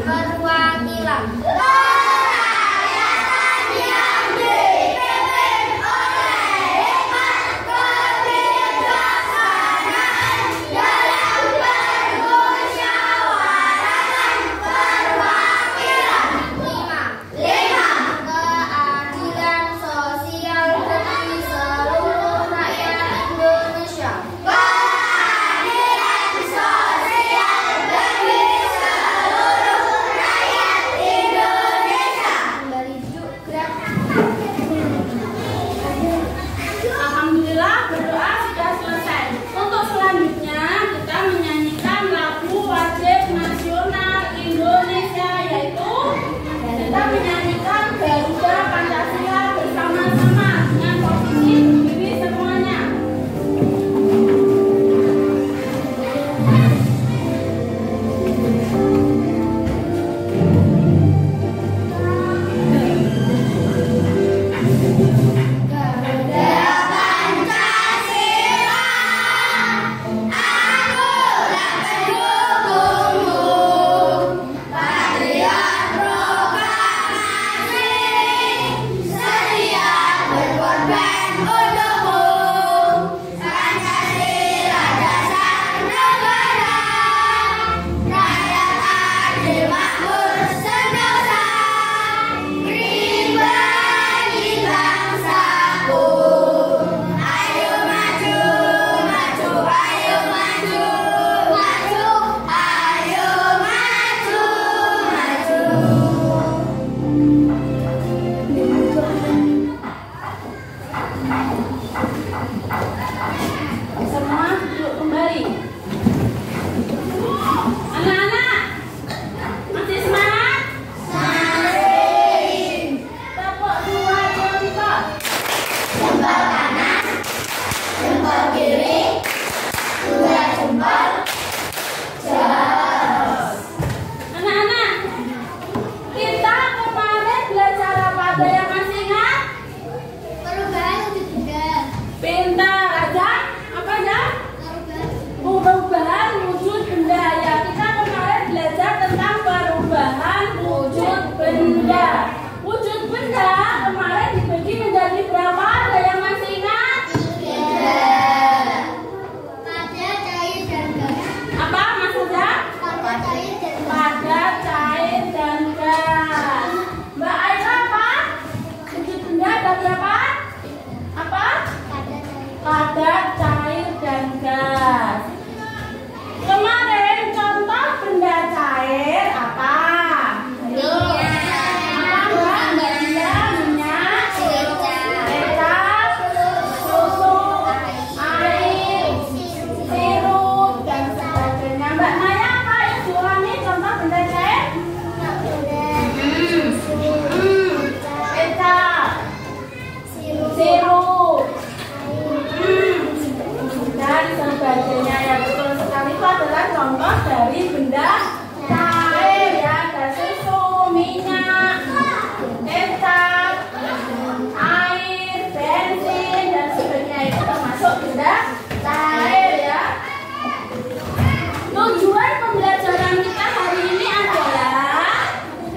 Perwakilan. Padat, cair, dan gas. Kemarin contoh benda cair apa? Ayo. Apa Mbak Dia? Minyak, kecap, susu, air, sirup, dan sebagainya. Mbak Maya apa yang diulangi contoh benda cair? Kecap, sirup, dan sebagainya. Ya betul sekali, itu adalah contoh dari benda cair ya. Ada susu, minyak, kecap, air, bensin, dan sebagainya. Itu termasuk benda cair ya. Tujuan pembelajaran kita hari ini adalah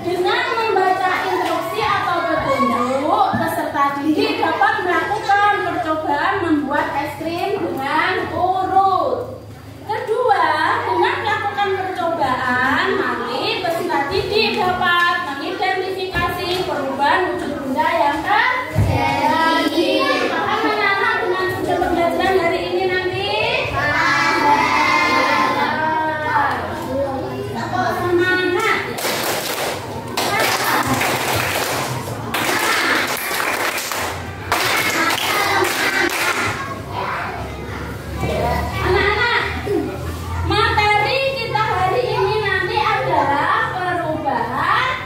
dengan membaca instruksi atau petunjuk, peserta didik dapat melakukan percobaan membuat es krim dengan urut. Kedua, dengan melakukan percobaan, nanti peserta didik dapat mengidentifikasi perubahan wujud benda yang terjadi. Paham anak-anak dengan tujuan pembelajaran hari ini nanti? Semangat. Anak-anak, materi kita hari ini nanti adalah perubahan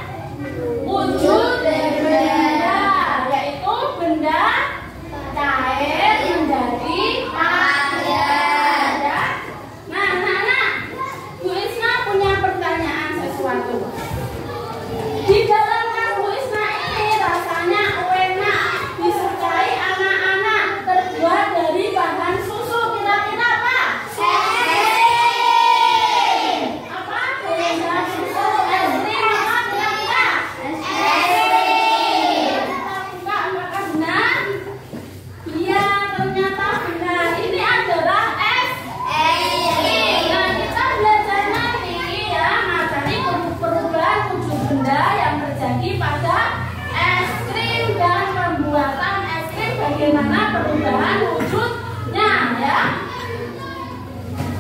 daripada es krim dan pembuatan es krim, bagaimana perubahan wujudnya ya.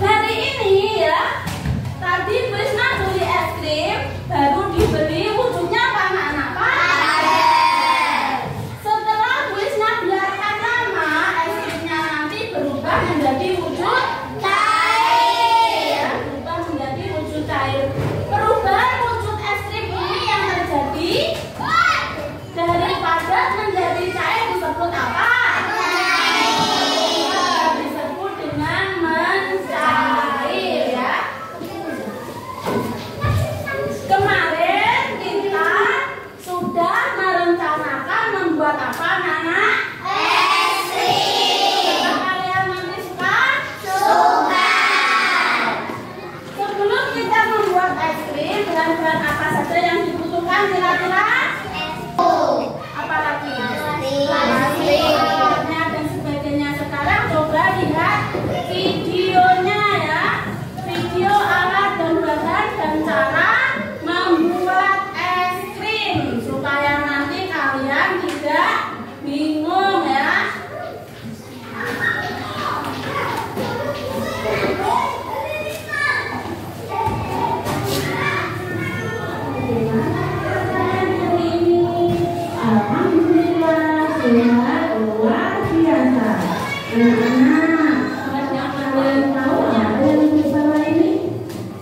Hari ini ya, tadi Krisna beli es krim, baru dibeli wujudnya apa anak-anak? Setelah Krisna biarkan lama, es krimnya nanti berubah menjadi wujud cair ya, berubah menjadi wujud cair. Perubahan wujud es krim ini yang terjadi dari padat menjadi cair disebut apa? Disebut dengan mencair ya. Kemarin kita sudah merencanakan membuat apa anak-anak? Es krim. Apakah kalian nanti suka? Suka. Sebelum kita membuat es krim, bahan-bahan apa saja yang dibutuhkan kira-kira? Apalagi? Alatnya dan sebagainya. Sekarang coba lihat videonya ya. Video alat dan bahan dan cara membuat es krim supaya nanti kalian tidak bingung ya. Alhamdulillah, sehat luar biasa. Anak-anak, banyak kalian tahu apa yang di bawah ini?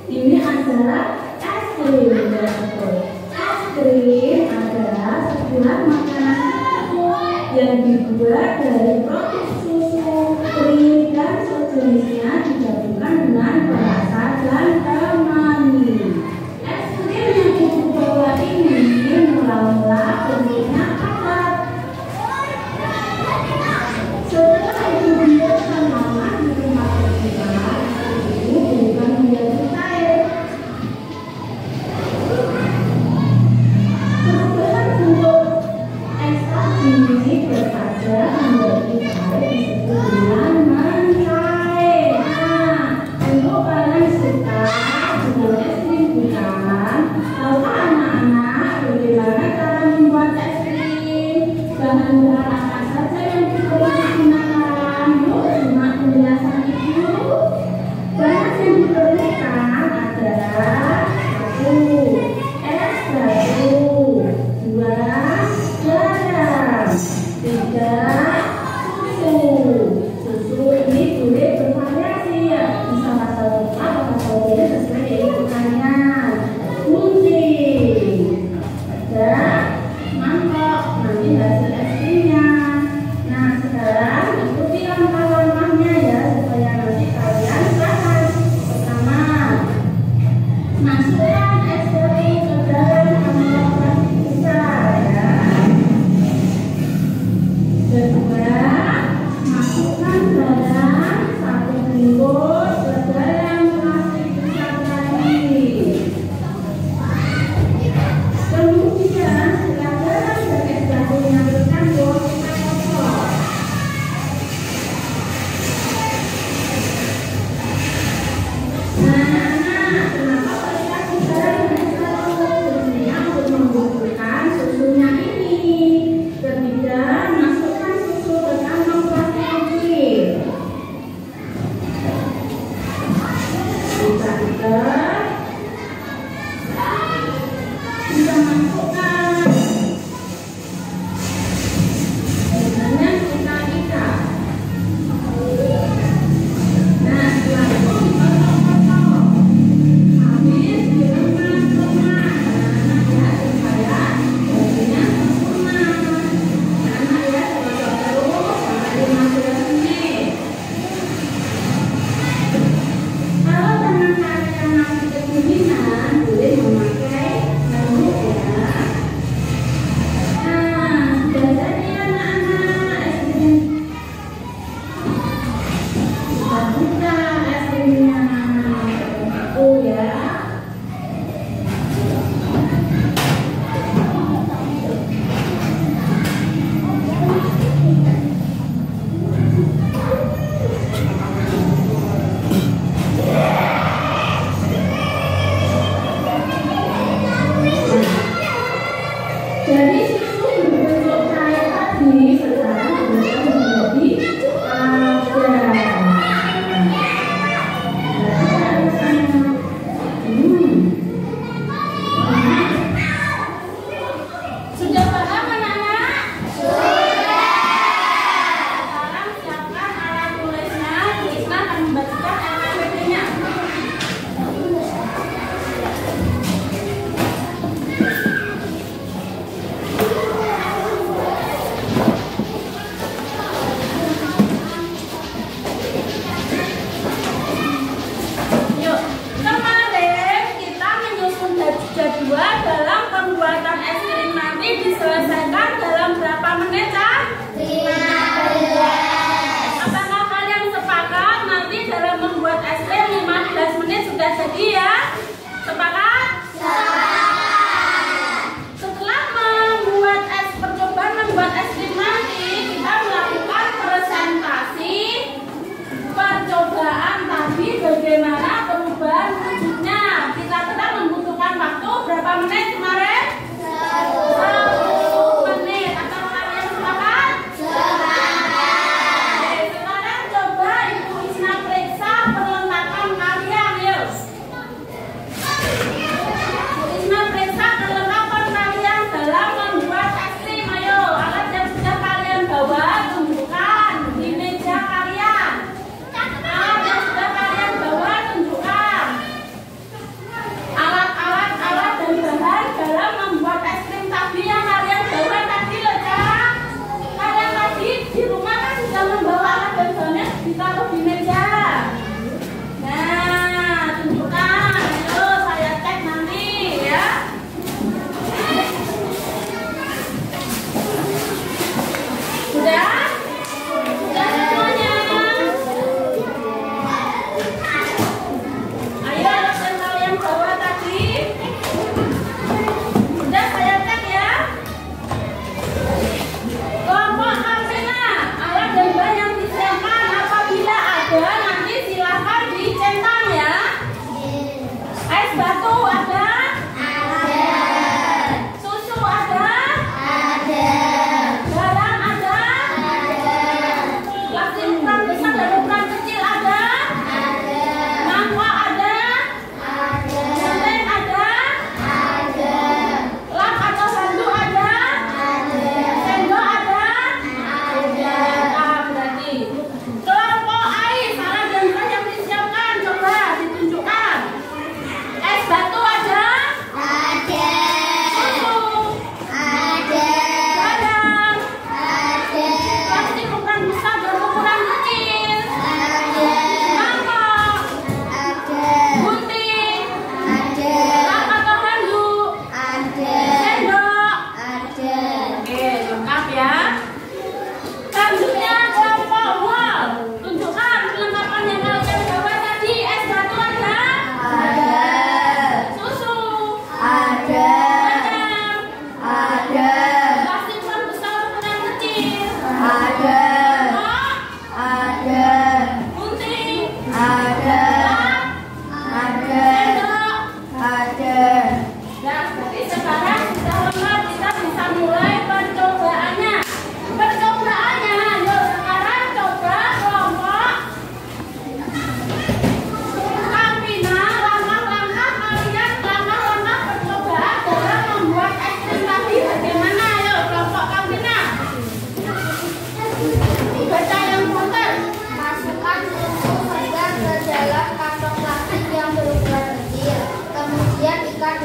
Ini adalah es krim. Es krim adalah sebuah makanan yang dibuat dari produk susu, krim dan sejenisnya digabungkan dengan perasa dan temani. Es krim yang di bawah ini mula-mula bentuknya padat. Setelah itu dibiarkan lama di rumah kita, ini berubah menjadi cair. Perubahan bentuk es ini berkaca menjadi cair disebut dengan mencair. Nah, untuk kalian suka dengan es krim bukan? Tahukah anak-anak bagaimana cara membuat es krim? Bahan-bahan apa saja yang perlu digunakan? Yuk, simak penjelasan ibu. Bahan yang diperlukan adalah 1. Es batu, 2. garam, 3. susu. Susu ini boleh bervariasi ya, bisa pasal 5 atau pasal 3 sesuai keikutnya. Gunting, ada mangkok, nanti hasil es krimnya. Nah, sekarang ikuti langkah-langkahnya ya supaya nanti kalian paham. Pertama, masukkan es krim ke dalam amplop plastik besar ya. Kedua, masukkan garam 1 bungkus ke dalam plastik besar tadi. Kemudian setelah garam dan es batunya bercampur, kita kocok. Nah, kenapa pakai garam?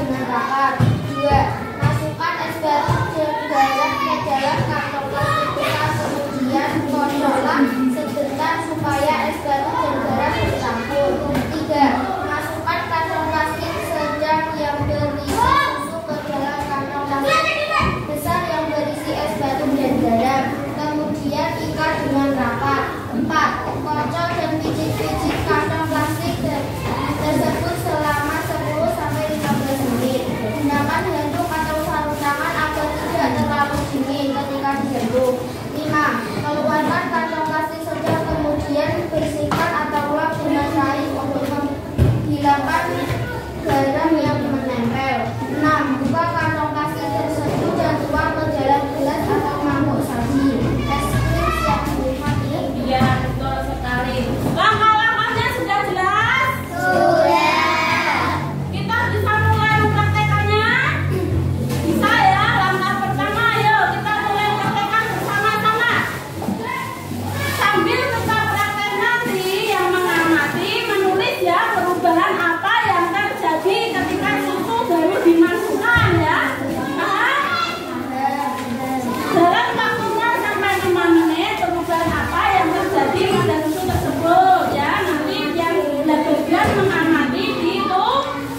dengan rapat. 2. Masukkan es batu sedalam ke dalam kantong plastik besar, kemudian kocoklah sebentar supaya es batu dan garam bercampur. 3. Masukkan kantong plastik sedang yang berisi susu ke dalam kantong plastik besar yang berisi es batu dan garam. Kemudian ikat dengan rapat. 4. Kocok dan pijit-pijit kantong plastik tersebut selama 10-15 menit. Gunakan handuk atau sarung tangan agar tidak terlalu dingin ketika diaduk. 5. Keluarkan kantong plastik sedang, kemudian bersihkan atau lap dengan kain untuk menghilangkan garam yang menempel. 6. Buka kantong plastik tersebut dan tuang ke dalam gelas atau mangkuk saji. Es krim siap dinikmati. Iya, betul sekali. Langkah-langkahnya sudah jelas? Sudah. Kita bisa mulai mempraktekannya? Bisa ya. Langkah pertama, ayo kita mulai mempraktekkan bersama-sama. Sambil kita praktek nanti, yang mengamati menulis ya perubahan apa yang terjadi ketika susu baru dimasukkan ya. Dalam waktunya sampai 5 menit, perubahan apa yang terjadi pada susu tersebut ya. Nanti yang bagian mengamati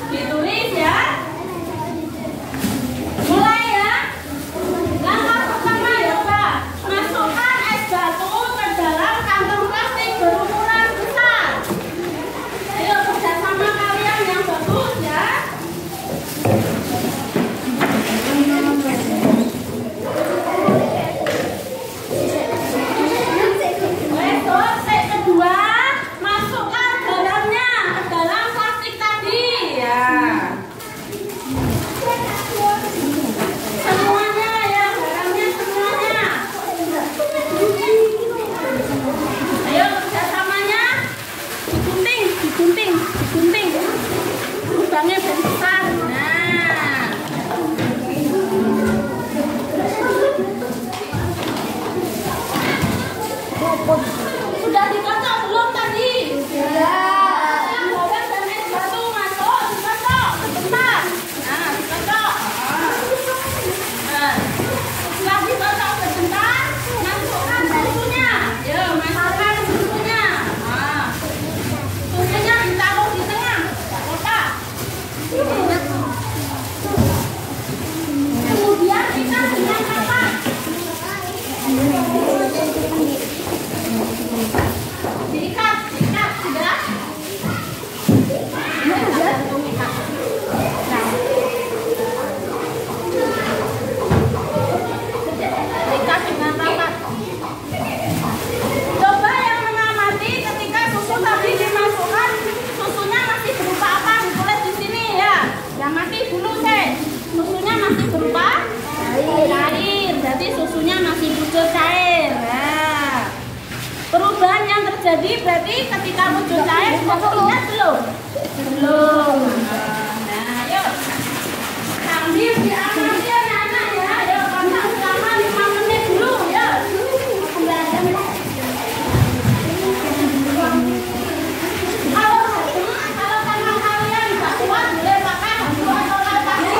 ditulis ya. Mulai ya. Langkah pertama ya Pak, masukkan es batu ke dalam kantong plastik berukuran besar. Ayo kerjasama kalian yang bagus ya. Step kedua, masukkan garamnya ke dalam plastik tadi ya. Semuanya ya, garamnya semuanya. Ayo kerjasamanya, digunting. Lubangnya biar besar. Nah. Sudah dikocok belum tadi? Sudah. Garam dan es batu masuk, dikocok sebentar. Nah, dikocok. Nah, setelah dikocok sebentar, masukkan susunya. Yo, masukkan susunya. Nah, susunya ditaruh di tengah kotak. Kemudian kita dengan kapas. Diikat, sudah. Diikat dengan rapat. Coba yang mengamati ketika susu tadi dimasukkan, susunya masih berupa apa? Ditulis di sini ya. Yang mati dulu sih. Susunya masih berupa air. Jadi susunya masih muncul cair. Nah, perubahan yang terjadi berarti ketika muncul cair sudah terlihat belum? Belum. Nah, yuk. Sambil diamati anak-anak ya. Ayo kontak selama 5 menit dulu ya. Kalau tangan kalian nggak kuat, boleh pakai handuk atau alat kaki.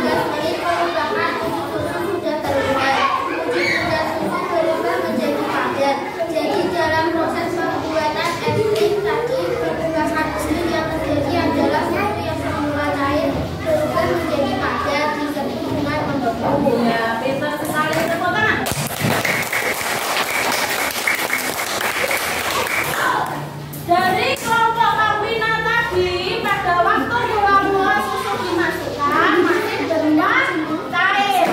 15 menit merupakan wujud susu sudah terlihat. Wujud benda susu berubah menjadi padat. Jadi dalam proses pembuatan es krim tadi perubahan kecil yang terjadi adalah susu yang semula cair berubah menjadi padat disebut dengan membeku. Ya, pintar sekali, tepuk tangan. Dari kelompok Kawina tadi, pada waktu mula-mula susu dimasukkan masih berupa cair.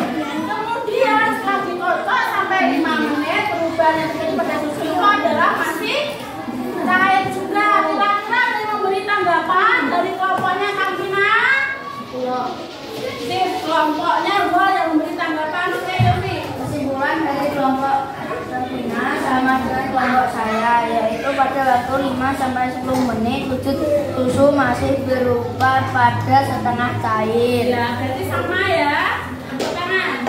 Kemudian setelah dikocok sampai 5 menit, perubahan yang terjadi pada susu itu adalah masih cair juga. Kira-kira ada yang memberi tanggapan dari kelompoknya Kawina? Sip, kelompoknya gua yang memberi tanggapan. Oke, Yofi. Kesimpulan dari kelompok Kawina sama dengan kelompok saya, yaitu pada waktu 5-10 menit wujud susu masih berupa padat setengah cair. Ya, berarti sama ya. Tepuk tangan.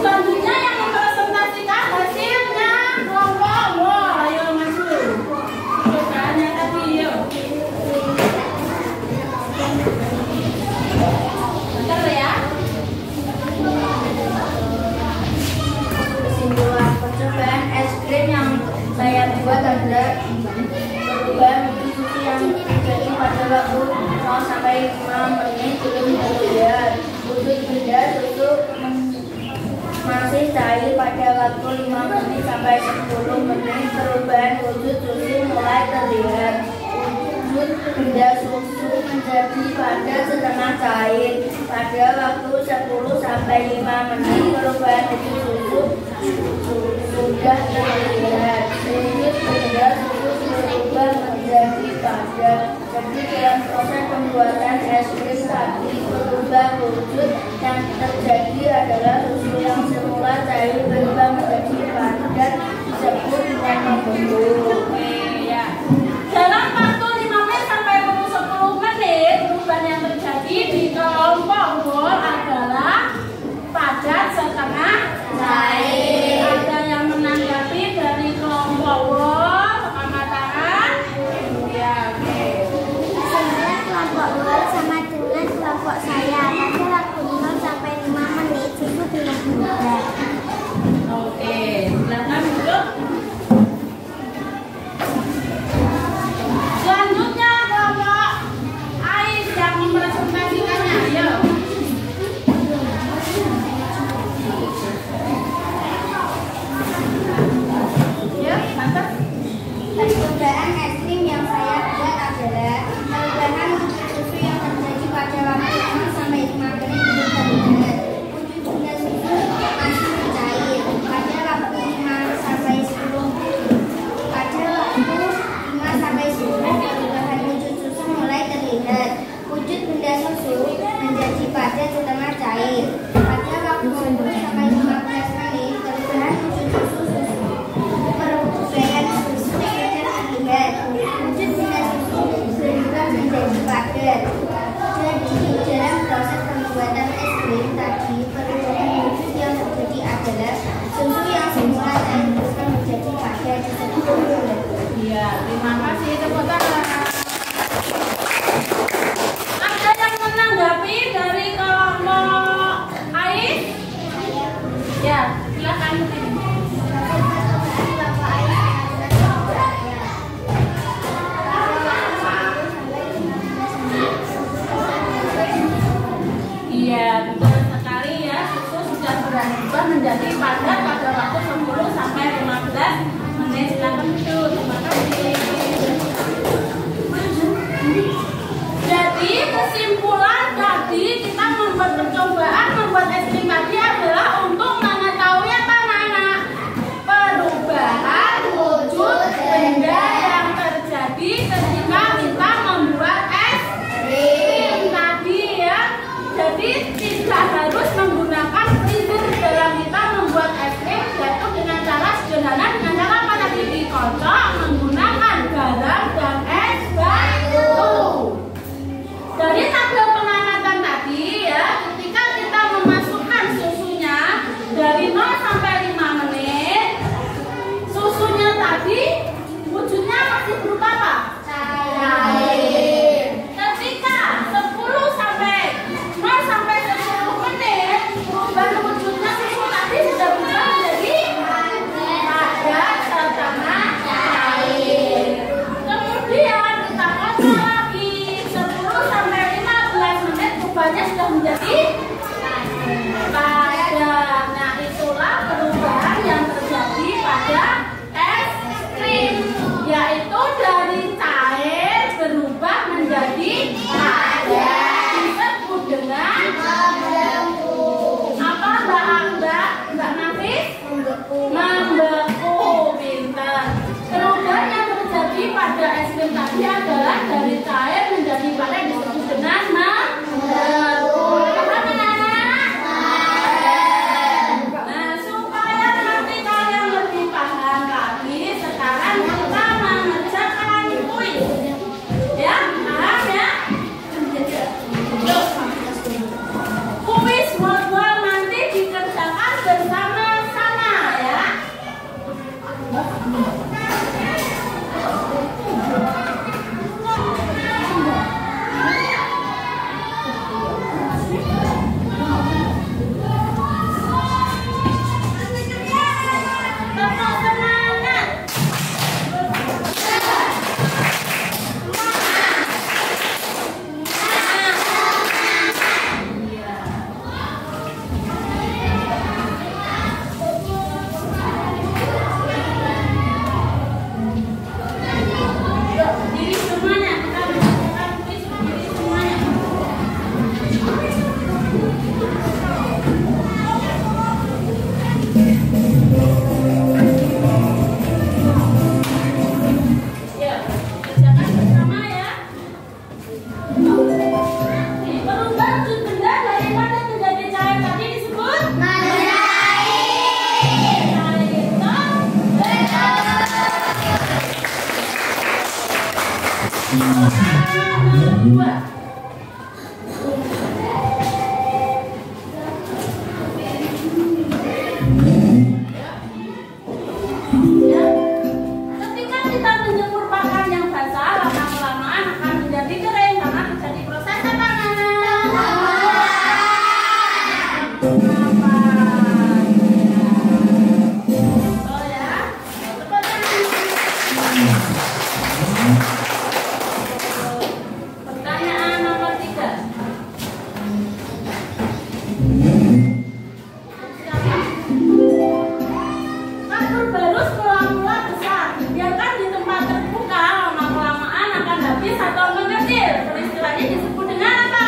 Selanjutnya yang mempresentasikan hasilnya kelompok wah, ayo maju. Perubahannya tadi, yuk. Bentar ya. Kesimpulan percobaan es krim yang saya buat adalah perubahan wujud susu yang terjadi pada waktu 0-5 menit belum terlihat. Wujud benda susu masih cair pada waktu 5 menit sampai 10 menit. Perubahan wujud susu mulai terlihat. Wujud benda susu menjadi padat setengah cair pada waktu 10-5 menit. Perubahan wujud susu sudah terlihat. Wujud benda susu berubah menjadi padat. Jadi dalam proses pembuatan es krim tadi berubah wujud yang terjadi adalah susu yang semula cair berubah menjadi padat disebut dengan membeku. Oke, ya. Dalam waktu 5 menit sampai 10 menit, perubahan yang terjadi di kelompok Wol adalah padat setengah cair. Ada yang menanggapi dari kelompok Wol? Angkat tangan. Ya, oke. Sebenarnya kelompok Wol sama dengan kelompok saya. Pada waktu 0-5 menit susu belum berubah. Oke, silakan duduk. menjadi padat. Nah, itulah perubahan yang terjadi pada es krim, yaitu dari cair berubah menjadi padat, disebut dengan apa, Mbak Nafis? Membeku. Pintar. Perubahan yang terjadi pada es krim tadi adalah dari cair menjadi padat, disebut dengan membeku. Paham anak-anak? Nah, supaya nanti kalian lebih paham lagi, sekarang kita mengerjakan kuis. Ya, paham ya? Yuk. Kuis modul nanti dikerjakan bersama-sama ya. Tetap semangat. Yuk, diri semuanya. Kita mengerjakan kuis diri semuanya. Ya, kerjakan bersama ya. Perubahan sudut benda dari padat menjadi cair tadi disebut cair. Cair itu dua. Ya. Ketika kita menjemur pakaian yang basah, lama-kelamaan akan menjadi kering karena terjadi proses apa, Oh ya, pertanyaan nomor 3. Kapur barus mula-mula besar, biarkan di tempat terbuka, lama-kelamaan akan habis atau mengecil. Peristiwa ini disebut dengan apa?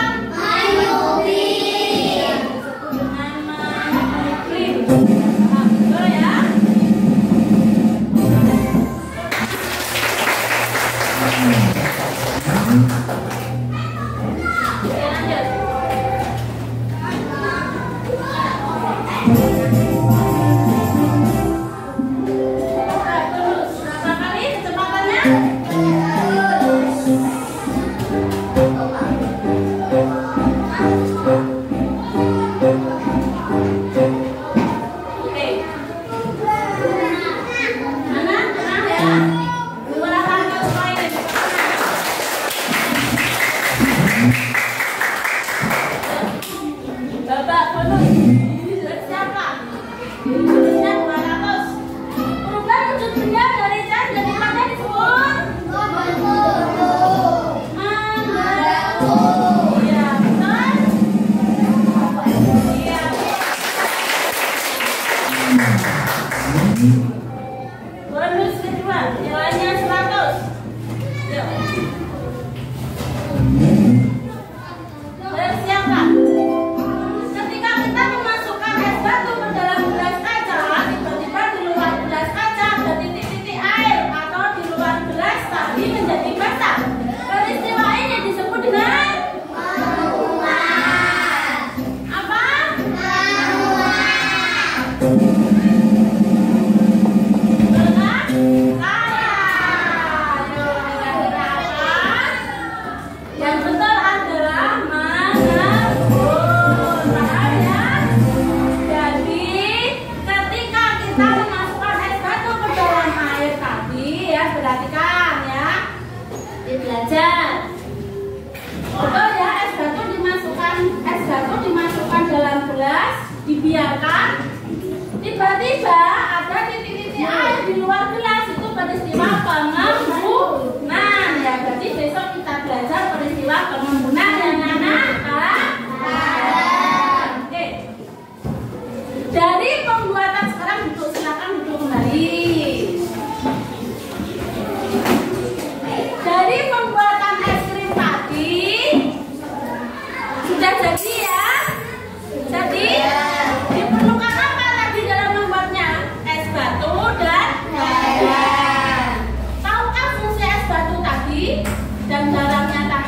Disebut dengan menuklir. Betul ya? Oke, lanjut. Terus, berapa kali kecepatannya? Oke. Mana? Tenang ya. 200 poin. Bapak bonus. Siapa? Bonusnya 200. Perubahan wujud benda dari cair jadi padat disebut membeku. Iya, betul? Iya. Bonus kedua, nilainya 100. Yuk. Bersiapkan. Ketika kita memasukkan es batu ke dalam gelas kaca, tiba-tiba di luar gelas kaca ada titik-titik air atau di luar gelas tadi menjadi basah. Peristiwa ini disebut dengan apa? Benar? Salah. Yuk, kira-kira apa? Yang betul adalah mengebun. Paham ya? Jadi ketika kita memasukkan es batu ke dalam air tadi ya, perhatikan ya, belajar. Betul ya, es batu dimasukkan dalam gelas, dibiarkan. Tiba-tiba ada titik-titik air di luar gelas, itu peristiwa pengembunan ya. Jadi besok kita belajar peristiwa pengembunan yang anak.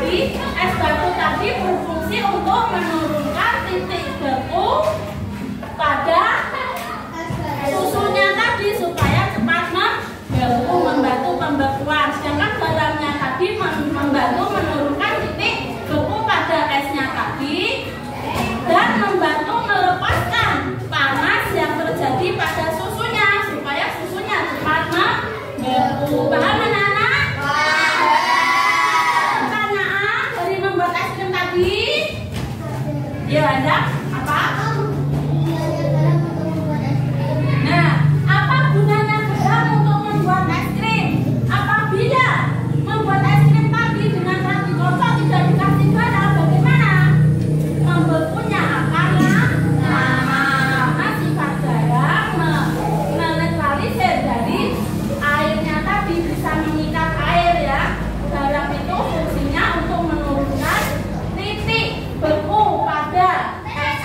Jadi es batu tadi berfungsi untuk menurunkan titik beku pada susunya tadi supaya cepat membeku, membantu pembekuan. Sedangkan garamnya tadi membantu menurunkan titik beku pada esnya tadi dan membantu melepaskan panas yang terjadi pada susunya supaya susunya cepat membeku. Paham anak-anak? Pertanyaan dari membuat es krim tadi? Ya ada apa? Nah, apa gunanya garam untuk membuat es krim? Apabila membuat es krim tadi dengan ragi kosong tidak dikasih garam, bagaimana? Membekunya akan lama. Karena sifat garam menetralisir dari airnya tadi, bisa mengikat air ya. Garam itu fungsinya untuk menurunkan titik beku pada es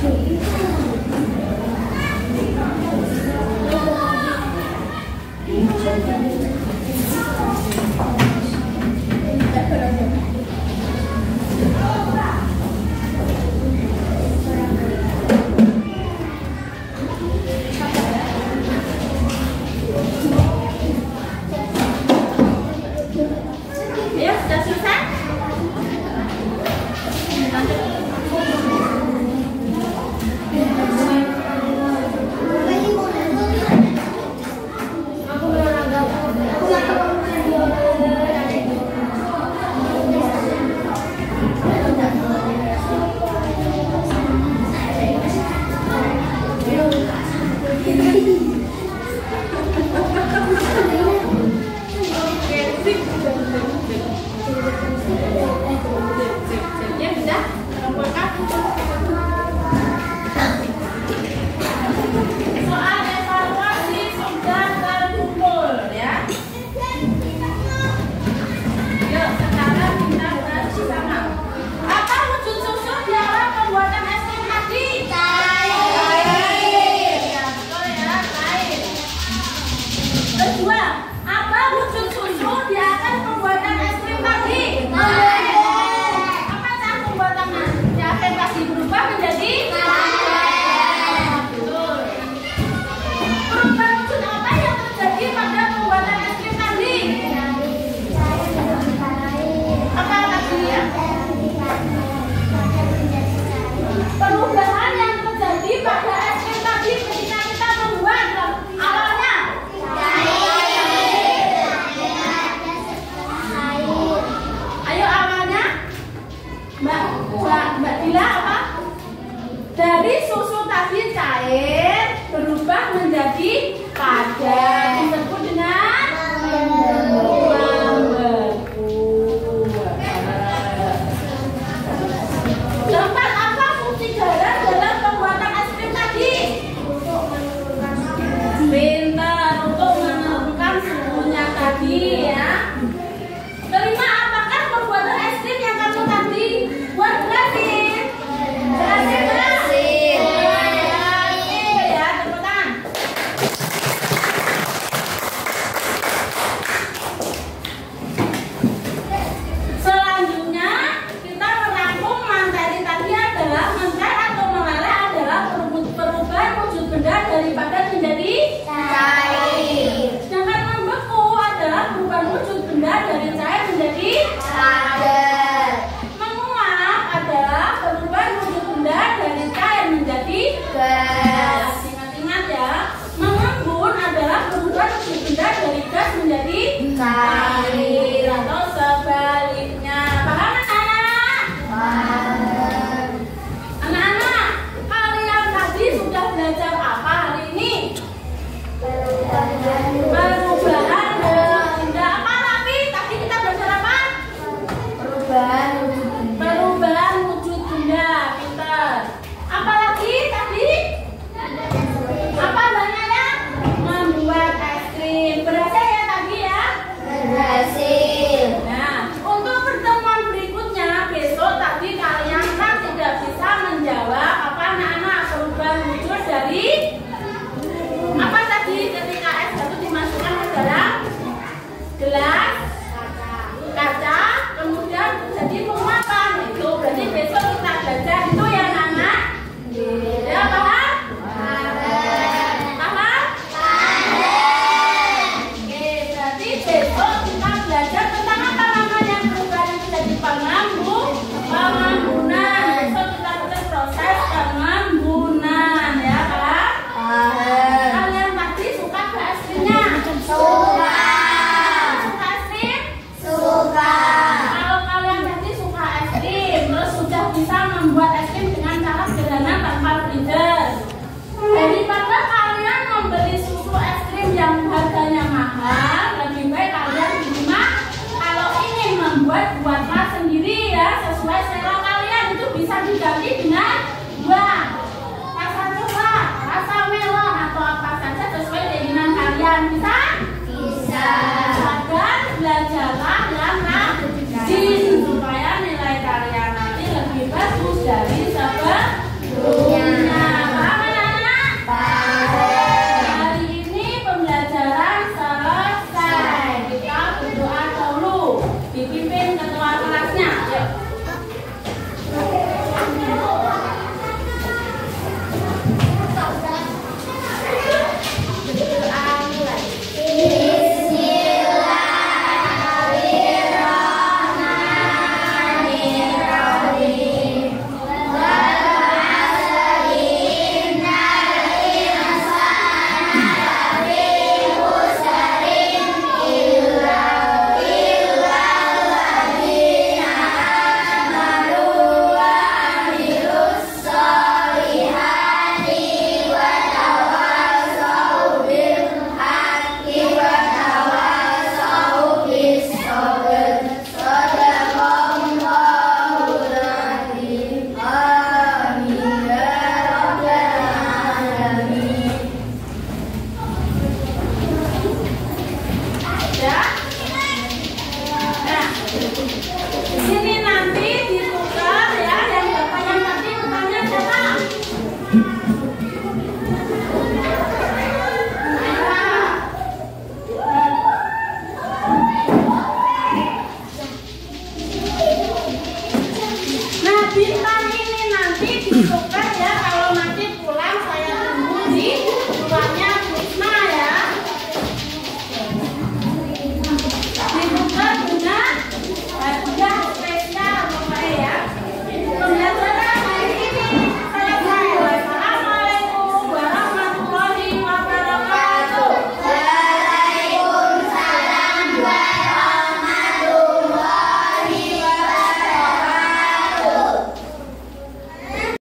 Ya, sudah selesai? Ya, sudah. Kumpulkan. Soal evaluasi sudah terkumpul ya. Yuk, sekarang kita bahas sama. Apa wujud susu di awal pembuatan es krim tadi? Cair. Ya, betul ya, cair. Kedua, apa wujud susu di atas pembuatan es krim tadi? Apa cara pembuatannya? Di fermentasi berubah menjadi betul. Perubahan wujud apa yang terjadi pada pembuatan es krim tadi? Apa tadi ya? Perubahan yang terjadi pada es krim tadi ketika kita membuat awalnya ayo awalnya Mbak Dila apa? Dari susu tadi cair berubah menjadi padat disebut dengan membeku. Keempat, apa fungsi garam dalam pembuatan es krim tadi? Pintar, untuk menentukan suhunya tadi ya. Kelima, apakah pembuatan es krim yang kamu tadi buat berhasil? Berhasil, berhasil. Berhasil ya, tepuk tangan. ini.